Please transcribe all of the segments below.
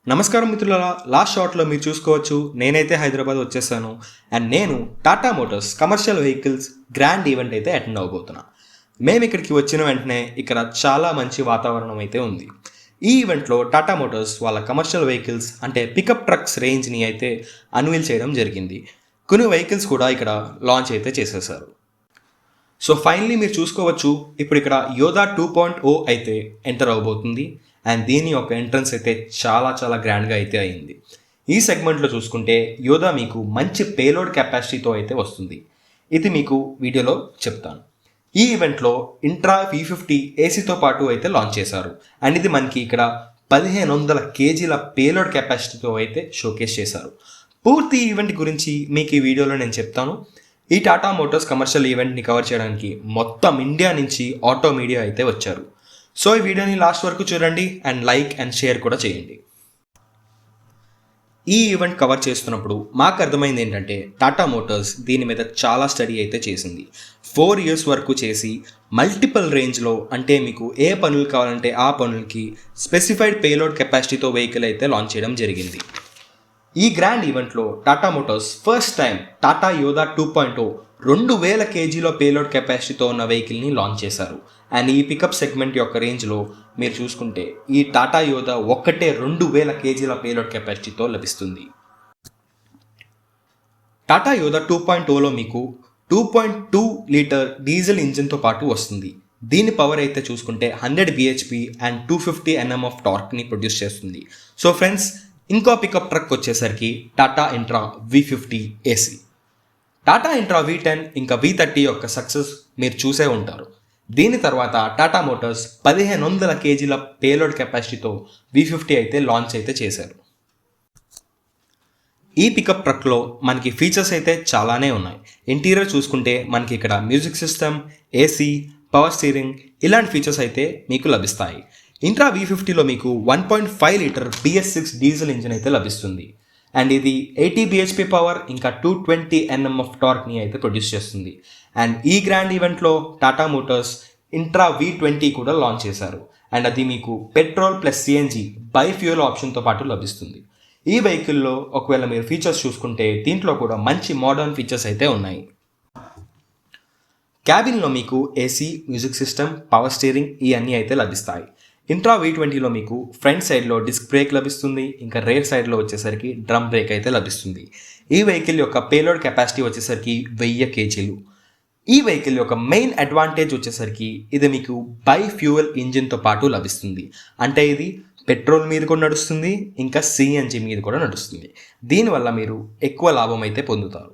నమస్కారం మిత్రులారా, లాస్ట్ షాట్లో మీరు చూసుకోవచ్చు నేనైతే హైదరాబాద్ వచ్చేసాను. అండ్ నేను Tata Motors commercial vehicles grand event అయితే అటెండ్ అవబోతున్నా. మేము ఇక్కడికి వచ్చిన వెంటనే ఇక్కడ చాలా మంచి వాతావరణం అయితే ఉంది. ఈ ఈవెంట్లో టాటా మోటార్స్ వాళ్ళ కమర్షియల్ వెహికల్స్ అంటే పికప్ ట్రక్స్ రేంజ్ని అయితే అన్వీల్ చేయడం జరిగింది. కొన్ని వెహికల్స్ కూడా ఇక్కడ లాంచ్ అయితే చేసేసారు. సో ఫైనలీ మీరు చూసుకోవచ్చు ఇప్పుడు ఇక్కడ యోధా 2.0 అయితే ఎంటర్ అవబోతుంది. అండ్ దీని యొక్క ఎంట్రన్స్ అయితే చాలా గ్రాండ్గా అయితే అయింది. ఈ సెగ్మెంట్లో చూసుకుంటే యోధా మీకు మంచి పేలోడ్ కెపాసిటీతో అయితే వస్తుంది. ఇది మీకు వీడియోలో చెప్తాను. ఈ ఈవెంట్లో ఇంట్రా V50 ఏసీతో పాటు అయితే లాంచ్ చేశారు. అండ్ ఇది మనకి ఇక్కడ 1500 kgల పేలోడ్ కెపాసిటీతో అయితే షోకేస్ చేశారు. పూర్తి ఈవెంట్ గురించి మీకు ఈ వీడియోలో నేను చెప్తాను. ఈ టాటా మోటార్స్ కమర్షియల్ ఈవెంట్ని కవర్ చేయడానికి మొత్తం ఇండియా నుంచి ఆటో మీడియా అయితే వచ్చారు. సో ఈ వీడియోని లాస్ట్ వరకు చూడండి అండ్ లైక్ అండ్ షేర్ కూడా చేయండి. ఈ ఈవెంట్ కవర్ చేస్తున్నప్పుడు మాకు అర్థమైంది ఏంటంటే టాటా మోటార్స్ దీని మీద చాలా స్టడీ అయితే చేసింది. 4 years వరకు చేసి మల్టిపుల్ రేంజ్లో అంటే మీకు ఏ పనులు కావాలంటే ఆ పనులకి స్పెసిఫైడ్ పేలోడ్ కెపాసిటీతో వెహికల్ అయితే లాంచ్ చేయడం జరిగింది. ఈ గ్రాండ్ ఈవెంట్లో Tata Motors first time Tata యోధా 2.0 2000 kgలో పేలోడ్ కెపాసిటీతో ఉన్న వెహికల్ని లాంచ్ చేశారు. అండ్ ఈ పికప్ సెగ్మెంట్ యొక్క రేంజ్లో మీరు చూసుకుంటే ఈ టాటా యోధా ఒక్కటే 2000 kgల పేలోడ్ కెపాసిటీతో లభిస్తుంది. టాటా యోధా 2.0లో మీకు 2.2 లీటర్ డీజిల్ ఇంజిన్తో పాటు వస్తుంది. దీని పవర్ అయితే చూసుకుంటే 100 bhp అండ్ 250 Nm ఆఫ్ టార్క్ని ప్రొడ్యూస్ చేస్తుంది. సో ఫ్రెండ్స్, ఇంకో పికప్ ట్రక్ వచ్చేసరికి Tata intra V50 AC. Tata intra V10 ఇంకా V30 యొక్క సక్సెస్ మీరు చూసే ఉంటారు. దీని తర్వాత టాటా మోటార్స్ 1500 kgల పేలోడ్ కెపాసిటీతో V50 అయితే లాంచ్ అయితే చేశారు. ఈ పికప్ ట్రక్లో మనకి ఫీచర్స్ అయితే చాలానే ఉన్నాయి. ఇంటీరియర్ చూసుకుంటే మనకి ఇక్కడ music system, AC, power steering ఇలాంటి ఫీచర్స్ అయితే మీకు లభిస్తాయి. ఇంట్రా V50లో మీకు 1.5 లీటర్ BS6 డీజిల్ ఇంజిన్ అయితే లభిస్తుంది. అండ్ ఇది 80 bhp పవర్ ఇంకా 220 Nm ఆఫ్ టార్క్ని అయితే ప్రొడ్యూస్ చేస్తుంది. అండ్ ఈ గ్రాండ్ ఈవెంట్లో టాటా మోటార్స్ ఇంట్రా V20 కూడా లాంచ్ చేశారు. అండ్ అది మీకు పెట్రోల్ ప్లస్ CNG బైఫ్యూయల్ ఆప్షన్తో పాటు లభిస్తుంది. ఈ వెహికల్లో ఒకవేళ మీరు ఫీచర్స్ చూసుకుంటే దీంట్లో కూడా మంచి మోడర్న్ ఫీచర్స్ అయితే ఉన్నాయి. క్యాబిన్లో మీకు AC, music system, power steering ఇవన్నీ అయితే లభిస్తాయి. ఇంట్రా V20లో మీకు ఫ్రంట్ సైడ్లో డిస్క్ బ్రేక్ లభిస్తుంది. ఇంకా రేర్ సైడ్లో వచ్చేసరికి డ్రమ్ బ్రేక్ అయితే లభిస్తుంది. ఈ వెహికల్ యొక్క పేలోడ్ కెపాసిటీ వచ్చేసరికి 1000 kgలు. ఈ వెహికల్ యొక్క మెయిన్ అడ్వాంటేజ్ వచ్చేసరికి ఇది మీకు బైఫ్యూయల్ ఇంజిన్తో పాటు లభిస్తుంది. అంటే ఇది పెట్రోల్ మీద కూడా నడుస్తుంది, ఇంకా CNG మీద కూడా నడుస్తుంది. దీనివల్ల మీరు ఎక్కువ లాభం అయితే పొందుతారు.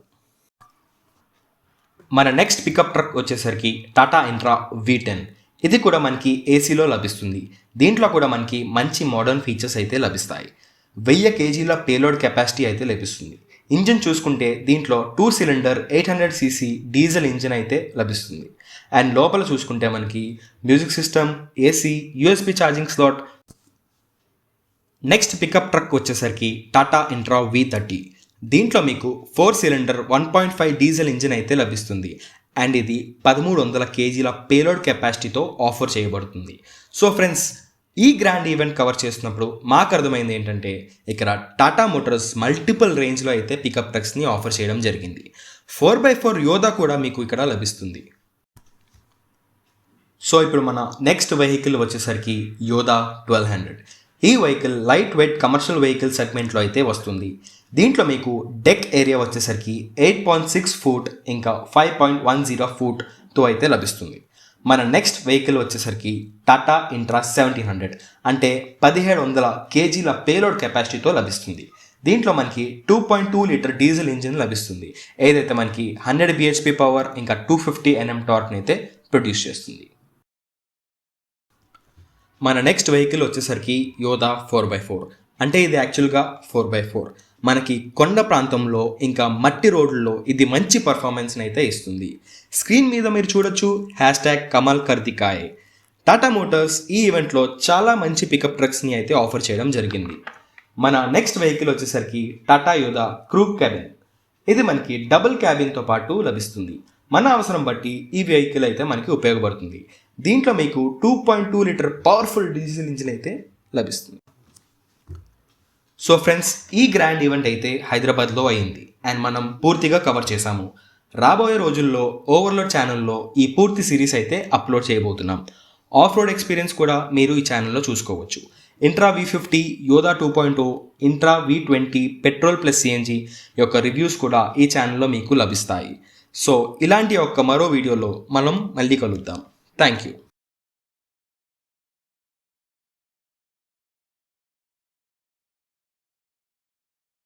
మన నెక్స్ట్ పికప్ ట్రక్ వచ్చేసరికి టాటా ఇంట్రా V10. ఇది కూడా మనకి ఏసీలో లభిస్తుంది. దీంట్లో కూడా మనకి మంచి మోడర్న్ ఫీచర్స్ అయితే లభిస్తాయి. 1000 kgల పేలోడ్ కెపాసిటీ అయితే లభిస్తుంది. ఇంజిన్ చూసుకుంటే దీంట్లో 2 సిలిండర్ 800cc డీజిల్ ఇంజిన్ అయితే లభిస్తుంది. అండ్ లోపల చూసుకుంటే మనకి music system, AC, USB charging slot. Next pickup truck వచ్చేసరికి టాటా ఇంట్రా V30. దీంట్లో మీకు 4 సిలిండర్ 1.5 డీజిల్ ఇంజిన్ అయితే లభిస్తుంది. అండ్ ఇది 1300 kgల పేలోడ్ కెపాసిటీతో ఆఫర్ చేయబడుతుంది. సో ఫ్రెండ్స్, ఈ గ్రాండ్ ఈవెంట్ కవర్ చేస్తున్నప్పుడు మాకు అర్థమైంది ఏంటంటే ఇక్కడ టాటా మోటార్స్ మల్టిపుల్ రేంజ్లో అయితే పికప్ ట్రక్స్ని ఆఫర్ చేయడం జరిగింది. 4x4 యోధా కూడా మీకు ఇక్కడ లభిస్తుంది. సో ఇప్పుడు మన నెక్స్ట్ వెహికల్ వచ్చేసరికి యోధా 1200. ఈ vehicle light weight commercial vehicle సెగ్మెంట్లో అయితే వస్తుంది. దీంట్లో మీకు డెక్ ఏరియా వచ్చేసరికి 8.6 ఫూట్ ఇంకా 5.10 ఫూట్తో అయితే లభిస్తుంది. మన నెక్స్ట్ వెహికల్ వచ్చేసరికి టాటా ఇంట్రా 1700 అంటే 1700 kgల పేలోడ్ కెపాసిటీతో లభిస్తుంది. దీంట్లో మనకి 2.2 లీటర్ డీజిల్ ఇంజిన్ లభిస్తుంది. ఏదైతే మనకి 100 bhp పవర్ ఇంకా 250 Nm టార్క్ని అయితే ప్రొడ్యూస్ చేస్తుంది. మన నెక్స్ట్ వెహికల్ వచ్చేసరికి యోధా 4x4 అంటే ఇది యాక్చువల్గా 4x4. మనకి కొండ ప్రాంతంలో ఇంకా మట్టి రోడ్లలో ఇది మంచి పర్ఫార్మెన్స్ని అయితే ఇస్తుంది. స్క్రీన్ మీద మీరు చూడొచ్చు #కమల్ కర్తికాయ్. టాటా మోటార్స్ ఈ ఈవెంట్లో చాలా మంచి పికప్ ట్రక్స్ని అయితే ఆఫర్ చేయడం జరిగింది. మన నెక్స్ట్ వెహికల్ వచ్చేసరికి టాటా యోధా క్రూ క్యాబిన్. ఇది మనకి డబుల్ క్యాబిన్తో పాటు లభిస్తుంది. మన అవసరం బట్టి ఈ వెహికల్ అయితే మనకి ఉపయోగపడుతుంది. దీంట్లో మీకు 2.2 లీటర్ పవర్ఫుల్ డీజిల్ ఇంజిన్ అయితే లభిస్తుంది. సో ఫ్రెండ్స్, ఈ గ్రాండ్ ఈవెంట్ అయితే హైదరాబాద్లో అయింది అండ్ మనం పూర్తిగా కవర్ చేశాము. రాబోయే రోజుల్లో ఓవర్లోడ్ ఛానల్లో ఈ పూర్తి సిరీస్ అయితే అప్లోడ్ చేయబోతున్నాం. ఆఫ్ రోడ్ ఎక్స్పీరియన్స్ కూడా మీరు ఈ ఛానల్లో చూసుకోవచ్చు. ఇంట్రా V50 యోధా 2.0 intra V20 petrol plus CNG యొక్క రివ్యూస్ కూడా ఈ ఛానల్లో మీకు లభిస్తాయి. సో ఇలాంటి మరో వీడియోలో మనం మళ్ళీ కలుద్దాం. Thank you.